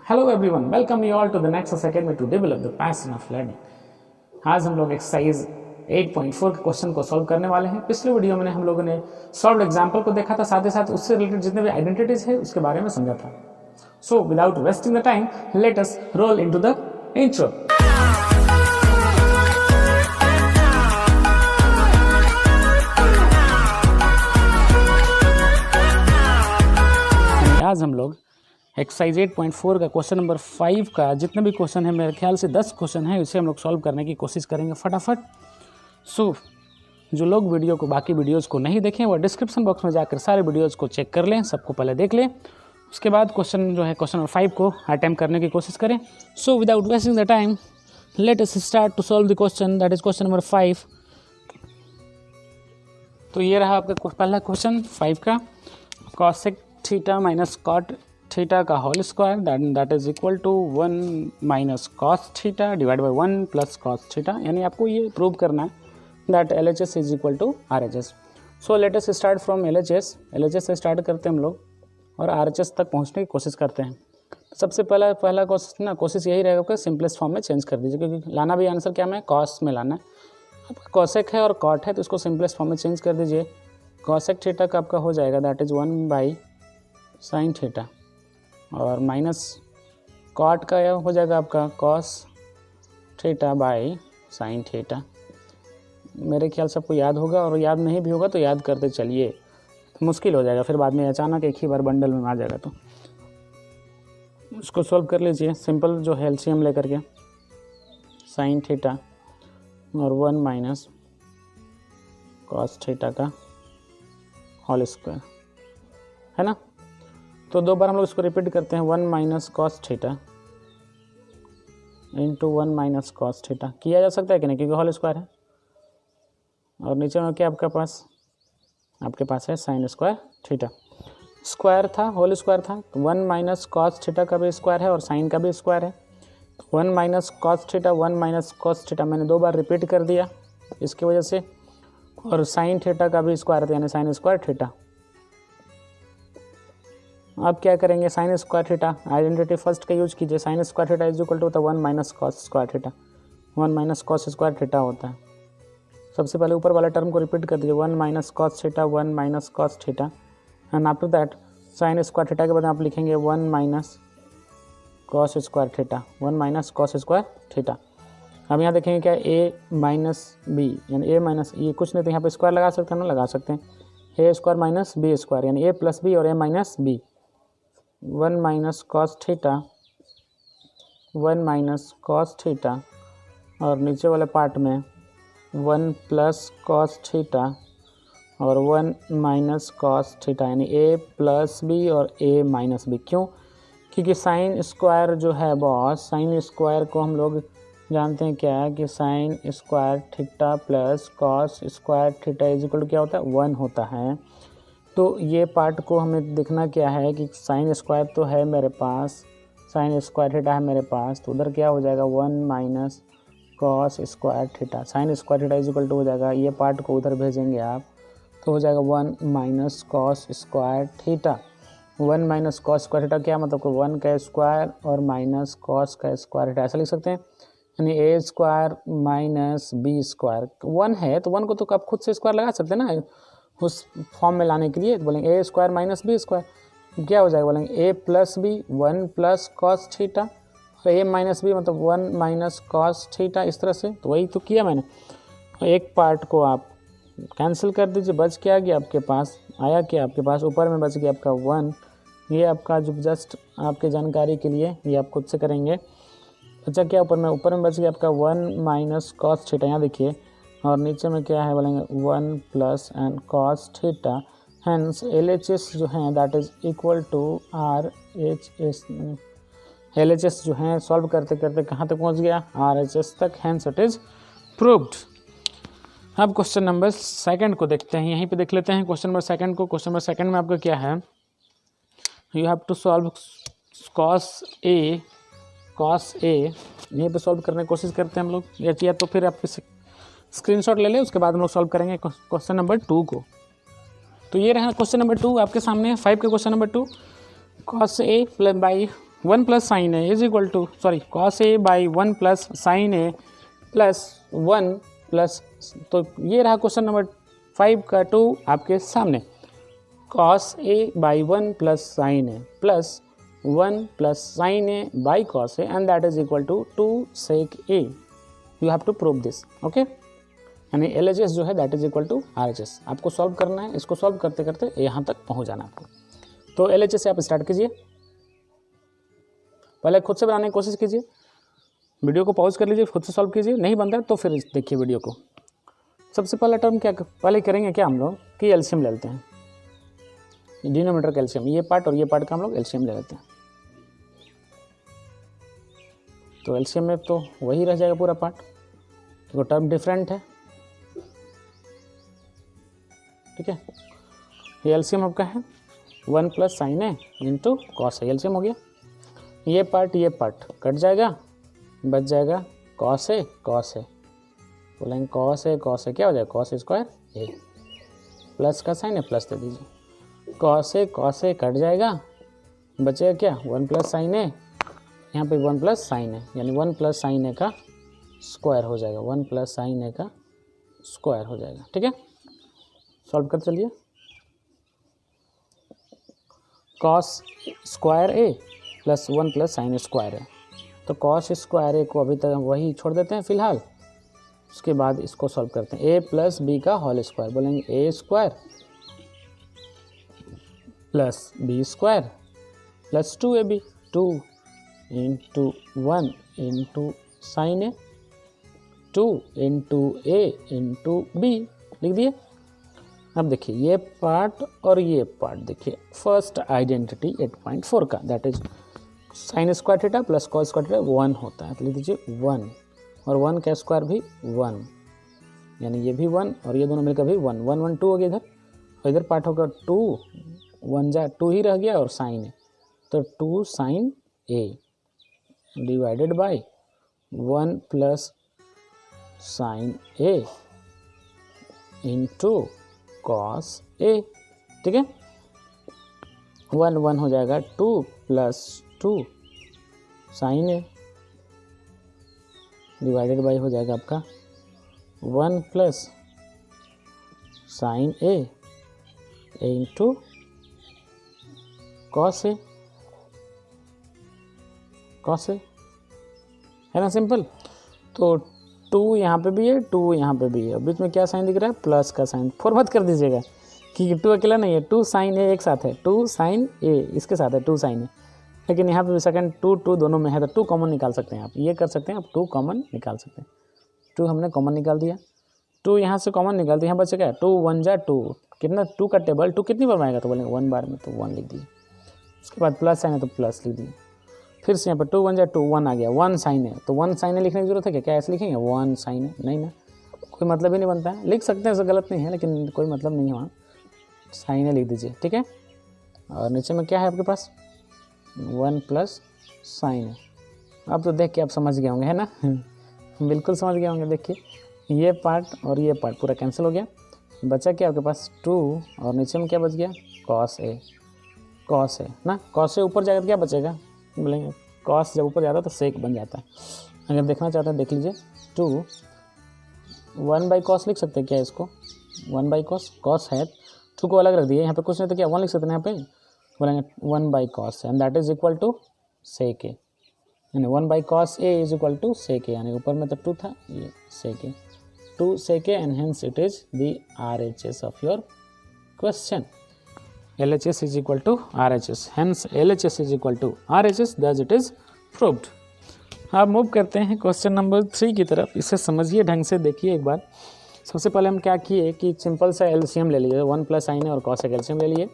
Hello everyone, welcome you all to the Nexus Academy to develop the passion of learning. आज हम लोग exercise 8.4 के question को solve करने वाले हैं। पिछले वीडियो में हम लोगों ने सॉल्व एग्जाम्पल को देखा था, साथ ही साथ उससे रिलेटेड जितने भी आइडेंटिटीज है उसके बारे में समझा था। So without wasting the time, let us roll into the intro. आज हम लोग एक्सरसाइज 8.4 का क्वेश्चन नंबर 5 का जितने भी क्वेश्चन है, मेरे ख्याल से 10 क्वेश्चन है, इसे हम लोग सॉल्व करने की कोशिश करेंगे फटाफट। सो जो लोग वीडियो को बाकी वीडियोज़ को नहीं देखें वो डिस्क्रिप्शन बॉक्स में जाकर सारे वीडियोज़ को चेक कर लें, सबको पहले देख लें। उसके बाद क्वेश्चन जो है क्वेश्चन नंबर 5 को अटैम्प्ट करने की कोशिश करें। So without wasting the time, let us start to solve the question, that is question number 5। तो ये रहा आपका पहला क्वेश्चन 5 का। Cosec theta minus cot theta का whole square that is equal to 1 minus cos theta divide by 1 plus cos theta. यानी आपको ये प्रूव करना है that LHS is equal to RHS। So let us start from LHS से start करते हैं हम लोग और RHS तक पहुंचने की कोशिश करते हैं। सबसे पहला कोशिश यही रहेगा कि सिंपलेस्ट फॉर्म में चेंज कर दीजिए, क्योंकि लाना भी आंसर क्या में कॉस में लाना है। आपका कॉसेक है और कॉट है तो इसको सिंपलेस्ट फॉर्म में चेंज कर दीजिए। कॉसेक थीटा का आपका हो जाएगा that is 1 by sine theta, और माइनस कॉट का हो जाएगा आपका cos theta by sine theta. मेरे ख्याल से आपको याद होगा, और याद नहीं भी होगा तो याद करते चलिए, तो मुश्किल हो जाएगा फिर बाद में अचानक एक ही बार बंडल में आ जाएगा। तो उसको सॉल्व कर लीजिए सिंपल जो है LCM लेकर के, साइन थीटा और 1 माइनस कॉस थीटा का होल स्क्वायर, है ना। तो दो बार हम लोग इसको रिपीट करते हैं, 1 minus cos theta into 1 minus cos theta. किया जा सकता है कि नहीं, क्योंकि होल स्क्वायर है। और नीचे में क्या आपके पास है साइन स्क्वायर थीटा। स्क्वायर था, होल स्क्वायर था, तो 1 माइनस कॉस थीटा का भी स्क्वायर है और साइन का भी स्क्वायर है। 1 minus cos theta 1 minus cos theta मैंने दो बार रिपीट कर दिया इसकी वजह से, और साइन थीटा का भी स्क्वायर था यानी साइन स्क्वायर थीटा। अब क्या करेंगे, sine square theta identity first का यूज कीजिए। Sine square theta is equal to होता है 1 minus cos square theta, 1 minus cos square theta होता है। सबसे पहले ऊपर वाला टर्म को रिपीट कर दीजिए, 1 minus cos theta 1 minus cos theta, and after that sine square theta के बाद आप लिखेंगे 1 minus cos square theta, 1 minus cos square theta. अब यहाँ देखेंगे क्या, a माइनस बी यानी a माइनस, ये कुछ नहीं तो यहाँ पे स्क्वायर लगा सकते हैं ना, लगा सकते हैं। a square minus B square यानी a प्लस बी और a minus B. 1 minus cos theta 1 minus cos theta, और नीचे वाले पार्ट में 1 प्लस कॉस थीटा और 1 माइनस कॉस थीटा यानी a प्लस बी और a माइनस बी। क्यों? क्योंकि साइन स्क्वायर जो है बॉस, साइन स्क्वायर को हम लोग जानते हैं क्या है कि sine square theta plus cos square theta is equal to क्या होता है, 1 होता है। तो ये पार्ट को हमें देखना क्या है कि साइन स्क्वायर तो है मेरे पास, साइन स्क्वायर थीटा है मेरे पास, तो उधर क्या हो जाएगा 1 minus cos square theta. Sine square theta is equal to हो जाएगा, ये पार्ट को उधर भेजेंगे आप तो हो जाएगा 1 minus cos square theta. 1 minus cos square theta क्या मतलब, 1 का स्क्वायर और माइनस कॉस का स्क्वायर थीटा, ऐसा लिख सकते हैं। यानी a square minus B square, 1 है तो 1 को तो आप खुद से स्क्वायर लगा सकते हैं ना उस फॉर्म में लाने के लिए। तो बोलेंगे a square minus B square, क्या हो जाएगा बोलेंगे a plus B 1 plus cos theta, और a माइनस बी मतलब 1 माइनस कॉस थीटा, इस तरह से। तो वही तो किया मैंने। एक पार्ट को आप कैंसिल कर दीजिए, बच क्या गया आपके पास, आया क्या आपके पास, ऊपर में बच गया आपका 1। ये आपका जो जस्ट आपके जानकारी के लिए ये आप खुद से करेंगे। अच्छा क्या ऊपर में बच गया आपका 1 माइनस कॉस थीटा, यहाँ देखिए, और नीचे में क्या है बोलेंगे 1 plus and cos theta. Hence LHS जो है that is equal to RHS। LHS जो है सॉल्व करते करते कहाँ तक पहुँच गया, RHS तक, हैंस इट इज प्रूव्ड। अब क्वेश्चन नंबर 2 को देखते हैं, यहीं पे देख लेते हैं क्वेश्चन नंबर 2 को। क्वेश्चन नंबर 2 में आपका क्या है, you have to solve cos A, यहीं पे सॉल्व करने की कोशिश करते हैं हम लोग, या तो फिर आप स्क्रीनशॉट ले लें, उसके बाद हम लोग सॉल्व करेंगे क्वेश्चन नंबर 2 को। तो ये रहा क्वेश्चन नंबर 2 आपके सामने, 5 के question number 2। Cos A plus by 1 plus sine A is equal to cos A by 1 plus sine A plus 1 plus, तो ये रहा क्वेश्चन नंबर 5 का 2 आपके सामने। Cos A by 1 plus sine A plus 1 plus sine A by cos A and that is equal to 2 sec A. You have to prove this, okay. यानी LHS जो है that is equal to RHS। आपको solve करना है, इसको solve करते करते यहाँ तक पहुँच जाना आपको। तो LHS से आप स्टार्ट कीजिए, पहले खुद से बनाने की कोशिश कीजिए, वीडियो को पॉज कर लीजिए, खुद से सॉल्व कीजिए, नहीं बनता है तो फिर देखिए वीडियो को। सबसे पहला टर्म क्या पहले करेंगे क्या हम लोग कि एलसीएम ले लेते हैं, डिनोमिनेटर का एलसीएम, ये पार्ट और ये पार्ट का हम लोग एलसीएम ले लेते हैं। तो एलसीएम में तो वही रह जाएगा पूरा पार्ट, क्योंकि टर्म डिफरेंट है, ठीक है। ये एलसीएम आपका है 1 plus sine A into cos A, LCM हो गया। ये पार्ट कट जाएगा, बच जाएगा कॉस ए, बोलेंगे कॉस ए क्या हो जाएगा, कॉस स्क्वायर ए प्लस का साइन ए प्लस दे दीजिए, कॉस ए कट जाएगा, बचेगा क्या 1 प्लस साइन ए, यहाँ पे 1 प्लस साइन ए, यानी 1 प्लस साइन ए का स्क्वायर हो जाएगा, 1 प्लस साइन ए का स्क्वायर हो जाएगा, ठीक है। सॉल्व कर चलिए, कॉस स्क्वायर ए प्लस 1 प्लस साइन स्क्वायर ए, तो कॉस स्क्वायर ए को अभी तक वही छोड़ देते हैं फिलहाल, उसके बाद इसको सॉल्व करते हैं। ए प्लस बी का होल स्क्वायर, बोलेंगे A square plus B square plus 2ab, 2 into 1 into sine A, 2 into A into B लिख दिए। अब देखिए ये पार्ट और ये पार्ट, देखिए फर्स्ट आइडेंटिटी 8.4 का, that is sine square theta plus cos square theta 1 होता है, तो लिख दीजिए 1, और 1 का स्क्वायर भी 1, यानी ये भी 1 और ये दोनों मिलकर भी 1, 1 1 2 हो गया इधर, और इधर पार्ट होगा 2 1 जा 2 ही रह गया और साइन है, तो 2 sine A divided by 1 plus sine A into cos A, ठीक है। 1 1 हो जाएगा 2 plus 2 sine A divided by हो जाएगा आपका 1 plus sine A into cos A, है ना सिंपल। तो 2 यहाँ पे भी है, 2 यहाँ पे भी है, बीच में क्या साइन दिख रहा है, प्लस का साइन। 4 मत कर दीजिएगा कि 2 अकेला नहीं है, 2 साइन ए एक साथ है, 2 साइन ए इसके साथ है 2 साइन ए, लेकिन यहाँ पे भी सेकंड 2 दोनों में है, तो 2 कॉमन निकाल सकते हैं आप, ये कर सकते हैं आप, 2 कॉमन निकाल सकते हैं। 2 हमने कॉमन निकाल दिया, 2 यहाँ से कॉमन निकाल दिया, यहाँ बचेगा 2 1 जा 2, कितना 2 का टेबल 2 कितनी बार आएगा, तो बोलेंगे 1 बार में, तो 1 लिख दिए। उसके बाद प्लस साइन है तो प्लस लिख दिए, फिर से यहाँ पर 2 1 जा 2 1 आ गया, 1 साइन है, तो 1 साइन है लिखने की जरूरत है क्या, ऐसे लिखेंगे 1 साइन है, नहीं ना, कोई मतलब ही नहीं बनता है। लिख सकते हैं, ऐसा गलत नहीं है, लेकिन कोई मतलब नहीं है वहाँ, साइन है लिख दीजिए, ठीक है। और नीचे में क्या है आपके पास 1 प्लस साइन है। अब तो देख के आप समझ गए होंगे, है ना बिल्कुल समझ गए होंगे। देखिए ये पार्ट और ये पार्ट पूरा कैंसिल हो गया, बचा क्या आपके पास 2, और नीचे में क्या बच गया कॉस ए ना, कॉस ए ऊपर जाएगा तो क्या बचेगा, बोलेंगे कॉस जब ऊपर जाता है तो सेक बन जाता है। अगर देखना चाहते हैं देख लीजिए, 2 1 बाई कॉस लिख सकते हैं क्या इसको, 1 बाई कॉस है, 2 को अलग रख दिए, यहाँ पे कुछ नहीं तो क्या 1 लिख सकते हैं, यहाँ पे बोलेंगे 1 by cos and that is equal to sec A, यानी 1 by cos A is equal to sec A, यानी ऊपर में तो 2 था, ये sec A, 2 sec a and hence it is the RHS of your question. LHS is equal to RHS, hence LHS is equal to RHS, thus it is proved. अब move करते हैं question number 3 की तरफ। इसे समझिए ढंग से, देखिए एक बार। सबसे पहले हम क्या किए कि सिंपल सा एलसीएम ले लिए, 1 प्लस साइन और कॉस का एलसीएम ले लिए।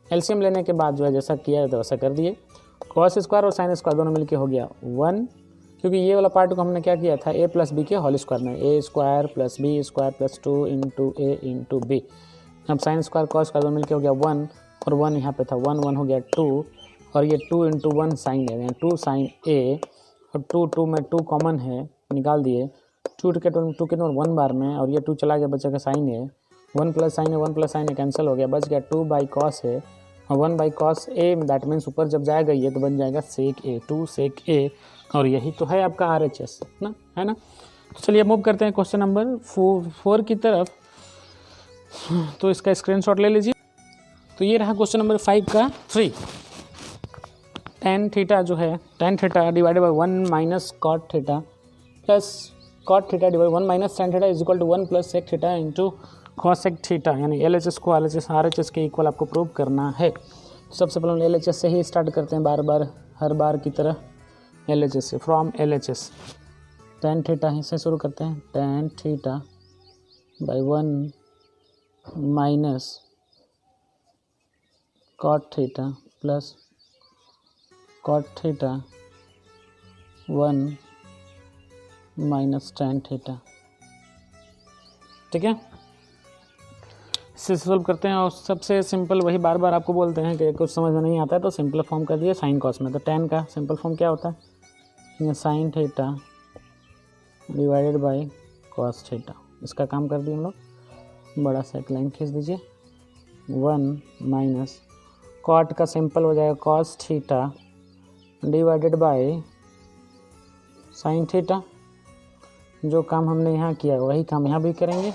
एलसीएम लेने के बाद जो है जैसा किया तो वैसा कर दिए, कॉस स्क्वायर और साइन स्क्वायर दोनों मिलके हो गया 1, क्योंकि ये वाला पार्ट को हमने क्या किया था a प्लस बी के होल स्क्वायर में, a square plus B square plus 2 into A into B. अब साइन स्क्वायर कॉस स्क्वायर दोनों मिलके हो गया 1, और 1 यहाँ पे था 1 1 हो गया 2, और ये 2 इंटू 1 साइन है, 2 साइन ए, और 2 में 2 कॉमन है निकाल दिए, 2 के 1 बार में, और ये 2 चला गया बचेगा साइन है, 1 प्लस साइन है कैंसिल हो गया, बच गया 2 बाई कॉस है और 1 by cos A, that means ऊपर जब जाएगा ये तो बन जाएगा सेक ए, 2 सेक ए, और यही तो है आपका RHS ना, है ना। तो चलिए मूव करते हैं क्वेश्चन नंबर 4 की तरफ। तो इसका स्क्रीनशॉट ले लीजिए। तो ये रहा क्वेश्चन नंबर 5 का 3। tan थीटा जो है, tan theta divided by 1 minus cot theta plus cot theta divide 1 minus tan theta is equal to 1 plus sec theta into cosec theta, यानी LHS को RHS के इक्वल आपको प्रूव करना है। तो सबसे पहले हम LHS से ही स्टार्ट करते हैं, हर बार की तरह LHS से, फ्रॉम LHS tan थीटा ही से शुरू करते हैं। tan theta by 1 minus cot theta plus cot theta 1 minus tan theta, ठीक है। इससे सॉल्व करते हैं और सबसे सिंपल वही बार बार आपको बोलते हैं कि कुछ समझ में नहीं आता है तो सिंपल फॉर्म कर दिए साइन कॉस में। तो tan का सिंपल फॉर्म क्या होता है, sine theta divided by cos theta. इसका काम कर दिए हम लोग, बड़ा सा एक लाइन खींच दीजिए। 1 माइनस कॉट का सिंपल हो जाएगा cos theta divided by sine theta. जो काम हमने यहाँ किया वही काम यहाँ भी करेंगे।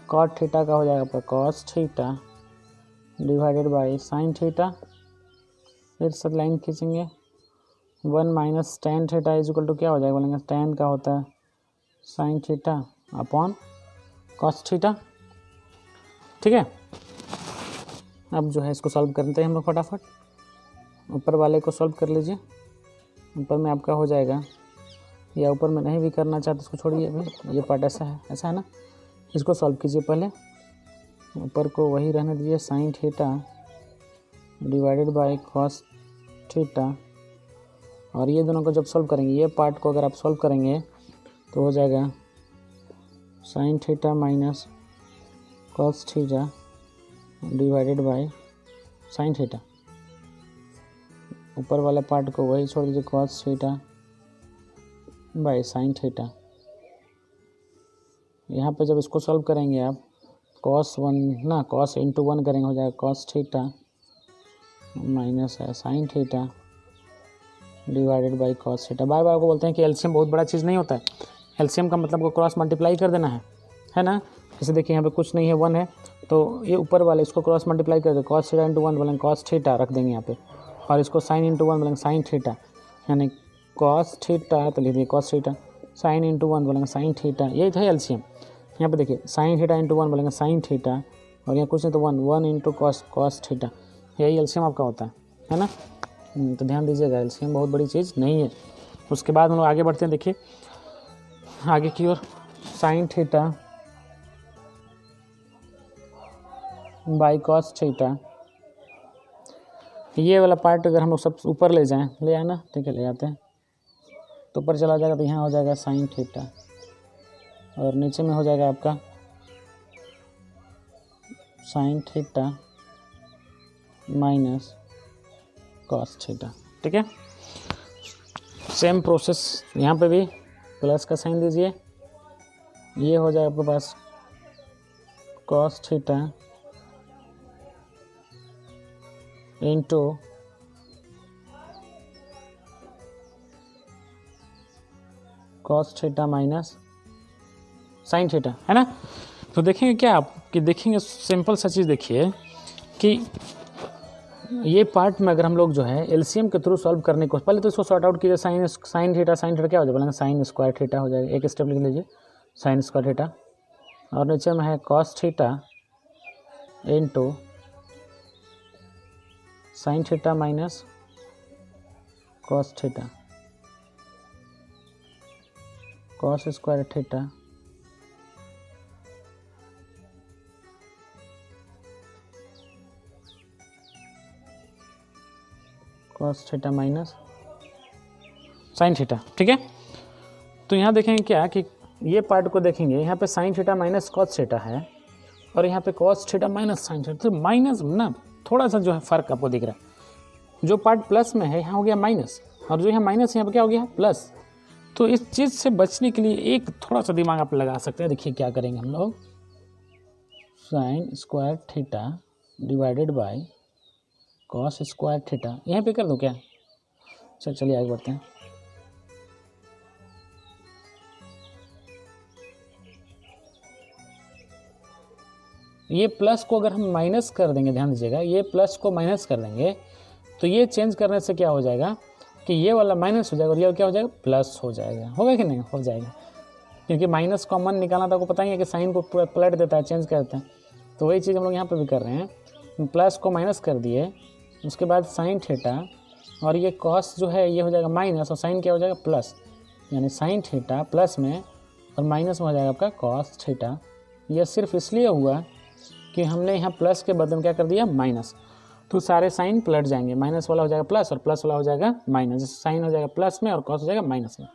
कॉट थीटा का हो जाएगा आपका cos theta divided by sine theta, फिर सब लाइन खींचेंगे। 1 minus tan theta is equal to क्या हो जाएगा, बोलेंगे tan का होता है sine theta upon cos theta, ठीक है। अब जो है इसको सॉल्व करते हैं हम लोग फटाफट। ऊपर वाले को सॉल्व कर लीजिए। ऊपर में आपका हो जाएगा, या ऊपर में नहीं भी करना चाहते इसको छोड़िए, अभी ये पार्ट ऐसा है ना। इसको सॉल्व कीजिए पहले, ऊपर को वही रहने दीजिए sign theta divided by cos theta, और ये दोनों को जब सॉल्व करेंगे, ये पार्ट को अगर आप सॉल्व करेंगे तो हो जाएगा sign theta minus cos theta divided by sine theta. ऊपर वाला पार्ट को वही छोड़ दीजिए cos theta by sine theta. यहाँ पे जब इसको सॉल्व करेंगे आप कॉस 1 ना, कॉस इंटू 1 करेंगे, हो जाएगा कॉस थीटा माइनस है sine theta divided by cos theta. बार बार आपको बोलते हैं कि एलसीएम बहुत बड़ा चीज़ नहीं होता है। एलसीएम का मतलब को क्रॉस मल्टीप्लाई कर देना है ना। जैसे देखिए यहाँ पे कुछ नहीं है, 1 है, तो ये ऊपर वाले इसको क्रॉस मल्टीप्लाई कर दे, कॉस थीटा इंटू 1 बोलेंगे कॉस थीटा रख देंगे यहाँ पे, और इसको साइन इंटू 1 बोलेंगे साइन थीटा, यानी कॉस थीटा तो लिख दिए कॉस थीटा, साइन इंटू 1 बोलेंगे साइन थीटा। यही था एलसीएम। यहाँ पे देखिए साइन थीटा इंटू 1 बोलेंगे साइन थीटा, और यहाँ कुछ नहीं तो 1 इंटू कॉस थीटा, यही एलसीएम आपका होता है ना। तो ध्यान दीजिएगा, एलसीएम बहुत बड़ी चीज़ नहीं है। उसके बाद हम लोग आगे बढ़ते हैं, देखिए आगे की ओर sine theta by cos theta, ये वाला पार्ट अगर हम लोग सब ऊपर ले जाएं, ले आए ना, ठीक है ले आते हैं, तो ऊपर चला जाएगा तो यहाँ हो जाएगा साइन थीटा, और नीचे में हो जाएगा आपका sign theta minus cos theta, ठीक है। सेम प्रोसेस यहाँ पे भी प्लस का साइन दीजिए, ये हो जाएगा आपके पास cos theta into cos theta minus sine theta, है ना। तो देखेंगे क्या आप कि देखेंगे सिंपल सा चीज़, देखिए कि ये पार्ट में अगर हम लोग जो है एलसीएम के थ्रू सॉल्व करने को, पहले तो इसको सॉर्ट आउट कीजिए। साइन थीटा क्या हो जाएगा, बोलेंगे साइन स्क्वायर थीटा हो जाएगा, एक स्टेप लिख लीजिए साइन स्क्वायर थीटा, और नीचे में है cos theta into sine theta minus cos theta, cos square theta cos theta minus sine theta, ठीक है। तो यहाँ देखेंगे क्या कि ये पार्ट को देखेंगे, यहाँ पे sign theta minus cos theta है, और यहाँ पे cos theta minus sine theta, तो माइनस ना थोड़ा सा जो है फ़र्क आपको दिख रहा है। जो पार्ट प्लस में है यहाँ हो गया माइनस, और जो यहाँ माइनस यहाँ पे क्या हो गया प्लस। तो इस चीज़ से बचने के लिए एक थोड़ा सा दिमाग आप लगा सकते हैं। देखिए क्या करेंगे हम लोग, sign square theta divided by cos square theta यहाँ पे कर दूँ क्या? चलिए आगे बढ़ते हैं। ये प्लस को अगर हम माइनस कर देंगे, ध्यान दीजिएगा, ये प्लस को माइनस कर देंगे तो ये चेंज करने से क्या हो जाएगा कि ये वाला माइनस हो जाएगा और ये क्या हो जाएगा? प्लस हो जाएगा। होगा कि नहीं? हो जाएगा, क्योंकि माइनस कॉमन निकालना था, आपको पता ही है कि साइन को पूरा पलट देता है, चेंज करता है। तो वही चीज़ हम लोग यहाँ पे भी कर रहे हैं, प्लस को माइनस कर दिए, उसके बाद साइन थीटा, और ये कॉस जो है ये हो जाएगा माइनस, और साइन क्या हो जाएगा? प्लस, यानी साइन थीटा प्लस में और माइनस में हो जाएगा आपका कॉस थीटा। यह सिर्फ इसलिए हुआ कि हमने यहाँ प्लस के बदले में क्या कर दिया? माइनस। तो सारे साइन पलट जाएंगे, माइनस वाला हो जाएगा प्लस और प्लस वाला हो जाएगा माइनस। साइन हो जाएगा प्लस में और कॉस हो जाएगा माइनस में।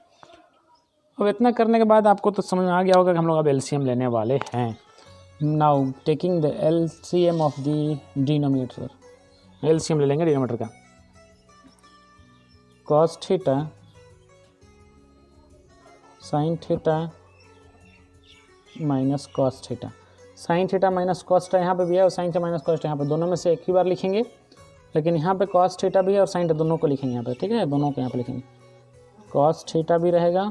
अब इतना करने के बाद आपको तो समझ में आ गया होगा कि हम लोग अब एलसीएम लेने वाले हैं। Now taking the LCM of the denominator, LCM ले लेंगे डिनोमिनेटर का। Cos theta sign theta minus cos theta. Sign theta minus cos theta यहाँ पे भी है और sine theta minus cos theta यहाँ पे, दोनों में से एक ही बार लिखेंगे, लेकिन यहाँ पे कॉस थीटा भी है और साइन थीटा दोनों को लिखेंगे यहाँ पे, ठीक है? दोनों को यहाँ पे लिखेंगे, कॉस थीटा भी रहेगा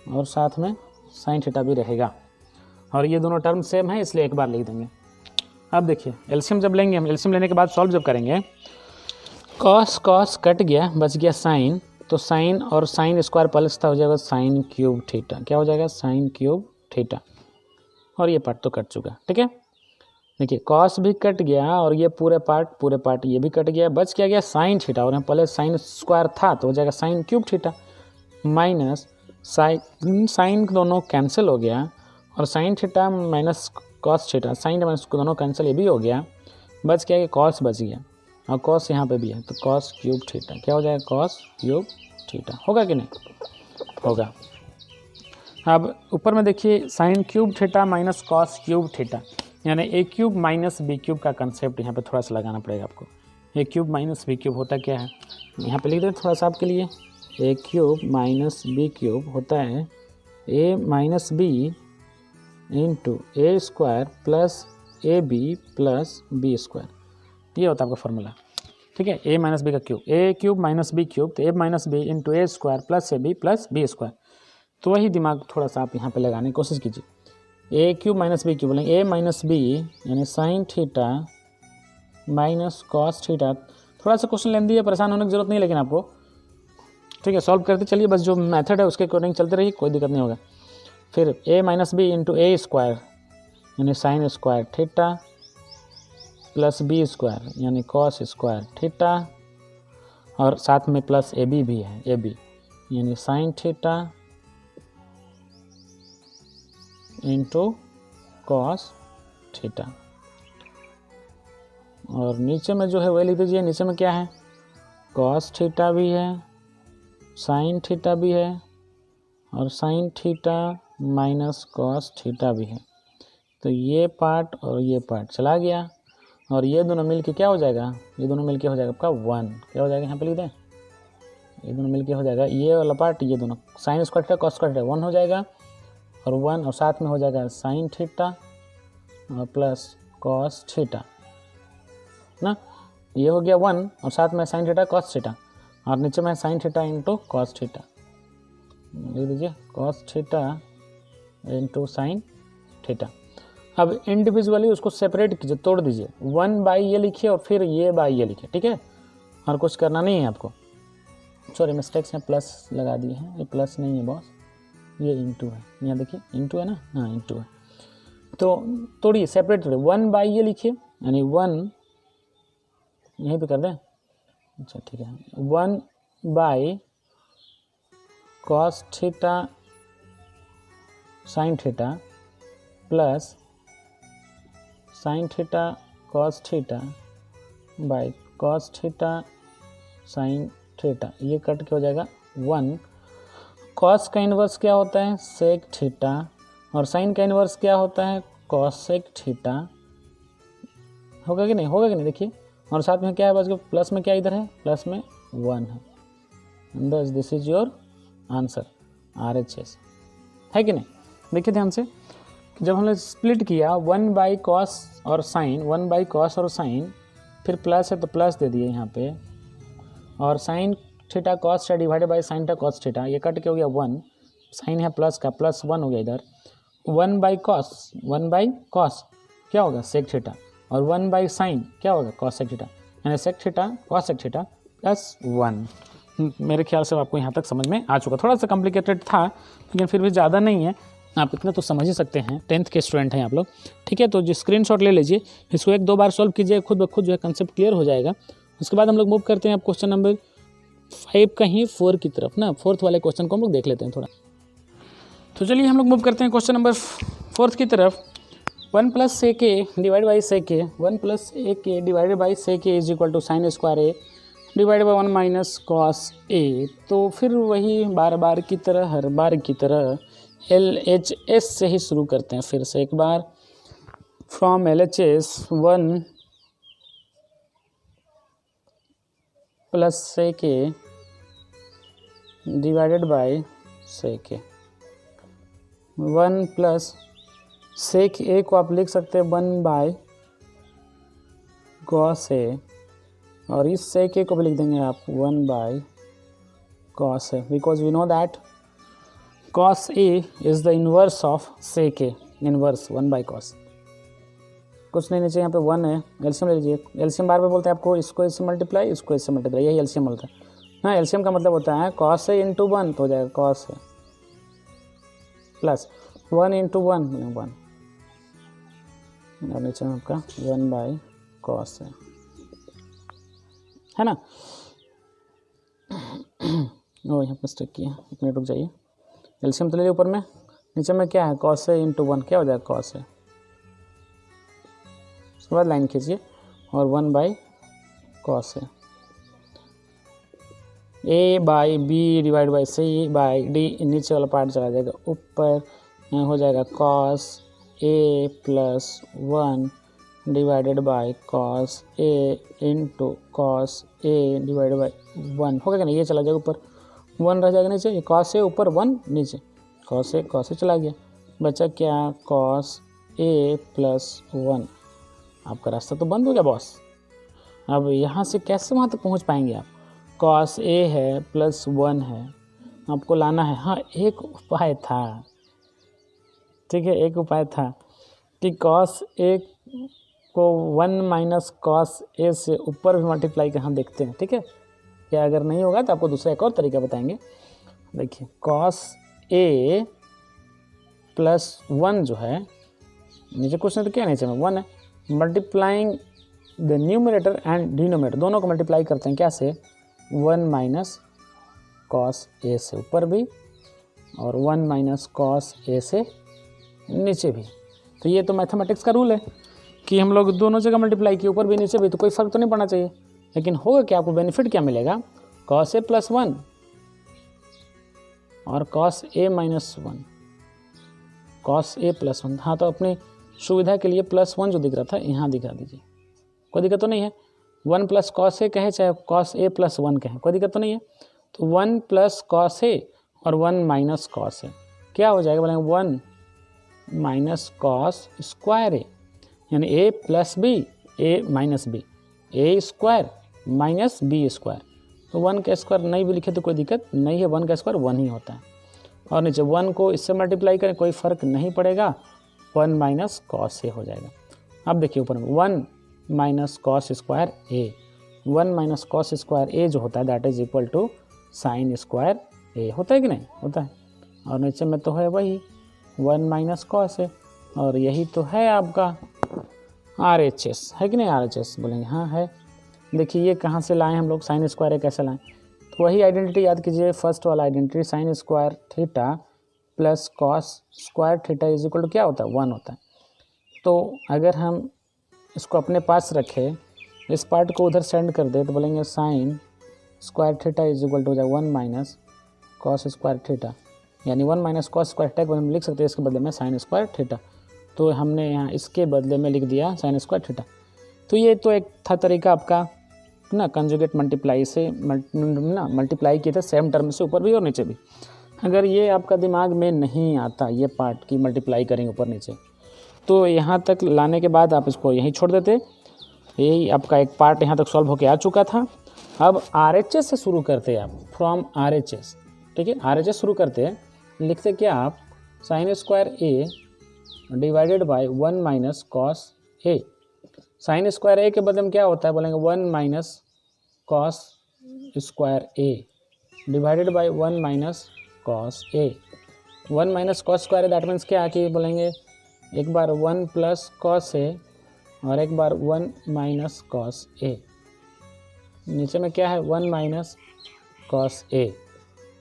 और साथ में साइन थीटा भी रहेगा, और ये दोनों टर्म सेम है इसलिए एक बार लिख देंगे। अब देखिए एलसीएम जब लेंगे हम, एलसीएम लेने के बाद सॉल्व जब करेंगे, कॉस कॉस कट गया, बच गया साइन, तो साइन और साइन स्क्वायर प्लस था, हो जाएगा साइन क्यूब थीटा। क्या हो जाएगा? Sine cube theta. और ये पार्ट तो कट चुका, ठीक है? देखिए कॉस भी कट गया और ये पूरे पार्ट ये भी कट गया, बच क्या गया? साइन थीटा, और यहाँ पहले साइन स्क्वायर था तो हो जाएगा sine cube theta, minus sine दोनों कैंसिल हो गया, और sine theta minus cos theta, sine minus दोनों कैंसिल, ये भी हो गया, बच क्या कि कॉस बच गया, और कॉस यहाँ पे भी है तो कॉस क्यूब थीटा। क्या हो जाएगा? Cos cube theta. होगा कि नहीं? होगा। अब ऊपर में देखिए sign cube theta minus cos cube theta, यानी ए क्यूब माइनस बी क्यूब का कंसेप्ट यहाँ पे थोड़ा सा लगाना पड़ेगा आपको। ए क्यूब माइनस बी क्यूब होता क्या है, यहाँ पे लिख दें थोड़ा सा आपके लिए। A cube minus B cube होता है A minus B into A square plus A B plus B square, ये होता है आपका फॉर्मूला, ठीक है? ए माइनस बी का cube, A cube minus B cube, तो A minus B into A square plus B square. तो वही दिमाग थोड़ा सा आप यहाँ पे लगाने की कोशिश कीजिए। ए क्यूब माइनस बी क्यूब बोलेंगे, ए माइनस बी यानी sine theta minus cos theta. थोड़ा सा क्वेश्चन लेंदी है, परेशान होने की जरूरत नहीं लेकिन आपको, ठीक है? सॉल्व करते चलिए, बस जो मेथड है उसके अकॉर्डिंग चलते रहिए, कोई दिक्कत नहीं होगा। फिर A minus B into A square यानी sine square theta plus B square यानी कॉस स्क्वायर थीटा, और साथ में प्लस ए बी भी है, ए बी यानी sine theta into cos theta. और नीचे में जो है वही लिख दीजिए, नीचे में क्या है? कॉस थीटा भी है, साइन थीटा भी है, और sine theta minus cos theta भी है। तो ये पार्ट और ये पार्ट चला गया, और ये दोनों मिलके क्या हो जाएगा? ये दोनों मिलके हो जाएगा आपका 1। क्या हो जाएगा? यहाँ पे लिख दें, ये दोनों मिलके हो जाएगा, ये वाला पार्ट, ये दोनों sign square theta cos square theta 1 हो जाएगा, और 1 और साथ में हो जाएगा साइन थीटा और प्लस कॉस थीटा ना, ये हो गया 1 और साथ में साइन थीटा कॉस थीटा, और नीचे में sign theta into cos theta, लिख दीजिए cos theta into sine theta. अब इंडिविजुअली उसको सेपरेट कीजिए, तोड़ दीजिए, 1 बाई ये लिखिए और फिर ये बाई ये लिखिए, ठीक है? और कुछ करना नहीं है आपको। सॉरी मिस्टेक्स हैं, प्लस लगा दिए हैं, ये प्लस नहीं है बॉस, ये इंटू है, यहाँ देखिए इंटू है ना, हाँ इंटू है। तो तोड़िए, सेपरेट तोड़िए, 1 बाई ये लिखिए यानी 1 यहीं पे कर दें, अच्छा ठीक है, 1 by cos theta sine theta plus sine theta cos theta by cos theta sine theta, ये कट के हो जाएगा 1। कॉस का इन्वर्स क्या होता है? सेक थीटा, और साइन का इन्वर्स क्या होता है? Cosec theta. होगा कि नहीं? होगा कि नहीं? देखिए, और साथ में क्या है बस, प्लस में क्या इधर है? प्लस में 1 है, बस this is your answer, RHS है कि नहीं? देखिए ध्यान से, जब हमने स्प्लिट किया 1 बाई कॉस और साइन, 1 बाई कॉस और साइन, फिर प्लस है तो प्लस दे दिए यहाँ पे, और sine theta cos theta divided by sine theta cos theta, ये कट के हो गया 1, साइन है प्लस का, प्लस 1 हो गया इधर, 1 बाई कॉस क्या होगा सेक थीटा, और 1 बाई साइन क्या होगा कॉस सेक थीटा, यानी sec theta cosec theta plus 1। मेरे ख्याल से आपको यहाँ तक समझ में आ चुका, थोड़ा सा कॉम्प्लिकेटेड था लेकिन फिर भी ज़्यादा नहीं है, आप इतना तो समझ ही सकते हैं, 10th के स्टूडेंट हैं आप लोग, ठीक है। तो जो स्क्रीनशॉट ले लीजिए, इसको 1-2 बार सॉल्व कीजिए, खुद ब खुद जो है कंसेप्ट क्लियर हो जाएगा। उसके बाद हम लोग मूव करते हैं अब क्वेश्चन नंबर 5 कहीं 4 की तरफ ना, 4th वाले क्वेश्चन को हम लोग देख लेते हैं थोड़ा। तो चलिए हम लोग मूव करते हैं क्वेश्चन नंबर 4 की तरफ। 1 plus sec A divide by sec A, 1 plus sec A divided by sec A is equal to sine square A divided by 1 minus cos A. तो फिर वही बार बार की तरह, हर बार की तरह LHS से ही शुरू करते हैं फिर से एक बार। From LHS 1 plus sec A divided by sec A, 1 plus sec A को आप लिख सकते हैं 1 बाई कॉस ए, और इस सेक ए को भी लिख देंगे आप 1 by cos A, because we know that cos A is the inverse of sec A, inverse 1 by cos. कुछ नहीं नीचे यहाँ पे 1 है, एलसीएम ले लीजिए। एलसीएम बार बार बोलते हैं आपको, इसको इससे मल्टीप्लाई, इसको इससे मल्टीप्लाई, यही एलसीएम बोलता है। हाँ, एलसीएम का मतलब होता है कॉस ए इंटू 1 तो हो जाएगा कॉस ए प्लस 1 इंटू 1 1, और नीचे में आपका 1 बाई कॉस ए, है ना। ओ यहाँ पर स्टिक किया, एक मिनट रुक जाइए। एलसीएम तो ले लिया ऊपर में, नीचे में क्या है कॉस ए इंटू 1 क्या हो जाएगा कॉस ए, उसके बाद लाइन खींचिए और 1 by cos A by B divide by C by D, नीचे वाला पार्ट चला जाएगा ऊपर, हो जाएगा cos A plus 1 divided by cos A into cos A divided by 1, होगा क्या नहीं, ये चला जाएगा ऊपर, 1 रह जाएगा नीचे, कॉस ए ऊपर 1 नीचे, कॉस ए चला गया, बचा क्या कॉस ए प्लस 1। आपका रास्ता तो बंद हो गया बॉस। अब यहाँ से कैसे वहाँ तक पहुँच पाएंगे आप, कॉस ए है प्लस 1 है, आपको लाना है। हाँ, एक उपाय था, ठीक है, एक उपाय था कि कॉस ए को 1 माइनस कॉस ए से ऊपर भी मल्टीप्लाई कर हम देखते हैं, ठीक है। या अगर नहीं होगा तो आपको दूसरा एक और तरीका बताएंगे। देखिए कॉस ए प्लस 1 जो है, नीचे कुछ नहीं तो क्या नीचे में 1 है, multiplying the numerator and denominator, दोनों को मल्टीप्लाई करते हैं क्या से, 1 माइनस कॉस ए से ऊपर भी और 1 माइनस कॉस ए से नीचे भी। तो ये तो मैथमेटिक्स का रूल है कि हम लोग दोनों जगह मल्टीप्लाई किए, ऊपर भी नीचे भी, तो कोई फ़र्क तो नहीं पड़ना चाहिए। लेकिन होगा क्या, आपको बेनिफिट क्या मिलेगा, कॉस ए प्लस 1 और cos A minus 1, cos A plus 1। हाँ, तो अपनी सुविधा के लिए प्लस 1 जो दिख रहा था यहाँ दिखा दीजिए, कोई दिक्कत तो नहीं है। 1 प्लस कॉस ए कहे चाहे कॉस ए प्लस 1 कहें, कोई दिक्कत तो नहीं है। तो 1 प्लस कॉस ए और 1 माइनस कॉस ए क्या हो जाएगा, बोलेंगे 1 माइनस कॉस स्क्वायर ए, यानी ए प्लस बी, ए माइनस बी, ए स्क्वायर माइनस बी स्क्वायर। तो 1 का स्क्वायर नहीं भी लिखे तो कोई दिक्कत नहीं है, 1 का स्क्वायर 1 ही होता है। और नीचे 1 को इससे मल्टीप्लाई करें कोई फ़र्क नहीं पड़ेगा, 1 माइनस कॉस ए हो जाएगा। अब देखिए ऊपर में 1 minus cos square A, 1 minus cos square A जो होता है that is equal to sine square A, होता है कि नहीं, होता है। और नीचे में तो है वही 1 माइनस कॉस ए, और यही तो है आपका RHS, है कि नहीं, RHS बोलेंगे हाँ है। देखिए ये कहाँ से लाएँ हम लोग, साइन स्क्वायर ए कैसे लाएँ, तो वही आइडेंटिटी याद कीजिए, फर्स्ट वाला आइडेंटिटी, sine square theta plus cos square theta is equal to क्या होता है, 1 होता है। तो अगर हम इसको अपने पास रखें, इस पार्ट को उधर सेंड कर दे, तो बोलेंगे sine square theta is equal to हो जाए 1 माइनस कॉस स्क्वायर थीटा, यानी 1 माइनस कॉस स्क्वायर थीटा को हम लिख सकते हैं इसके बदले में साइन स्क्वायर थीटा। तो हमने यहाँ इसके बदले में लिख दिया साइन स्क्वायर थीटा। तो ये तो एक था तरीका आपका ना, कंजुगेट मल्टीप्लाई से मल्टीप्लाई किए थे सेम टर्म से ऊपर भी और नीचे भी। अगर ये आपका दिमाग में नहीं आता, ये पार्ट की मल्टीप्लाई करेंगे ऊपर नीचे, तो यहाँ तक लाने के बाद आप इसको यहीं छोड़ देते यही आपका एक पार्ट यहाँ तक सॉल्व होके आ चुका था। अब RHS से शुरू करते हैं आप, फ्रॉम RHS, ठीक है। RHS शुरू करते हैं, लिखते क्या आप, sine square A divided by 1 minus cos A. Sine square A के बदले में क्या होता है, बोलेंगे 1 minus cos square A divided by 1 minus cos A. 1 minus cos square that means क्या कि बोलेंगे एक बार 1 प्लस कॉस ए और एक बार 1 माइनस कॉस ए। नीचे में क्या है, 1 minus cos A.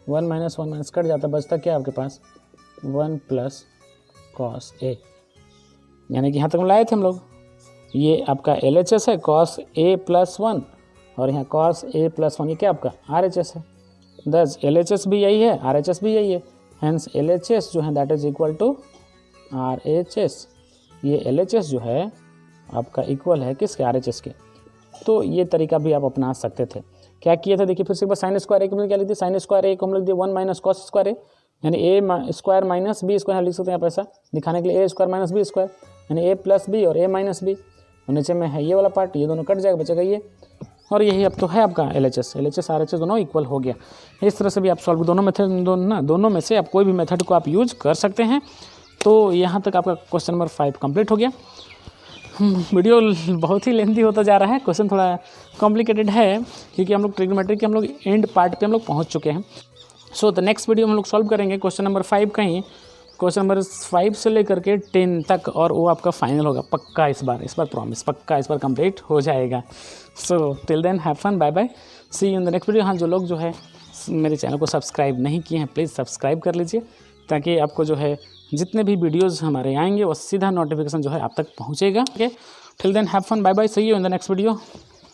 1 minus 1 minus cut जाता है, बचता क्या आपके पास 1 प्लस कॉस ए। यानी कि यहाँ तक लाए थे हम लोग। ये आपका LHS है कॉस ए प्लस 1 और यहाँ कॉस ए प्लस 1, ये क्या आपका RHS है। दस LHS भी यही है, RHS भी यही है, हैंस LHS जो है that is equal to RHS। ये LHS जो है आपका इक्वल है किसके, RHS के। तो ये तरीका भी आप अपना सकते थे। क्या किए थे देखिए, फिर से एक बार साइन स्क्वायर ए के लिए क्या लिख दिया, साइन स्क्वायर ए को हम लिख दिया 1 माइनस कॉस स्क्वायर ए, यानी ए स्क्वायर माइनस बी स्क्वायर लिख सकते हैं आप ऐसा दिखाने के लिए, ए स्क्वायर माइनस बी स्क्वायर यानी ए प्लस बी और ए माइनस बी। और नीचे में है ये वाला पार्ट, ये दोनों कट जाएगा, बचेगा ये। और यही अब तो है आपका LHS RHS दोनों इक्वल हो गया। इस तरह से भी आप सॉल्व दोनों मेथड दोनों में से आप कोई भी मेथड को आप यूज कर सकते हैं। तो यहाँ तक आपका क्वेश्चन नंबर 5 कंप्लीट हो गया। वीडियो बहुत ही लेंथी होता जा रहा है, क्वेश्चन थोड़ा कॉम्प्लिकेटेड है क्योंकि हम लोग ट्रिग्नोमेट्री के हम लोग एंड पार्ट पे हम लोग पहुँच चुके हैं। सो द नेक्स्ट वीडियो हम लोग सॉल्व करेंगे क्वेश्चन नंबर 5 का ही, क्वेश्चन नंबर 5 से लेकर के 10 तक, और वो आपका फाइनल होगा पक्का। इस बार प्रॉमिस पक्का इस बार कंप्लीट हो जाएगा। So till then have fun, bye bye, see you in the next video. हाँ, जो लोग जो है मेरे चैनल को सब्सक्राइब नहीं किए हैं प्लीज़ सब्सक्राइब कर लीजिए, ताकि आपको जो है जितने भी वीडियोज़ हमारे आएंगे वो सीधा नोटिफिकेशन जो है आप तक पहुँचेगा। Okay, till then have fun, bye bye, see you in the next video.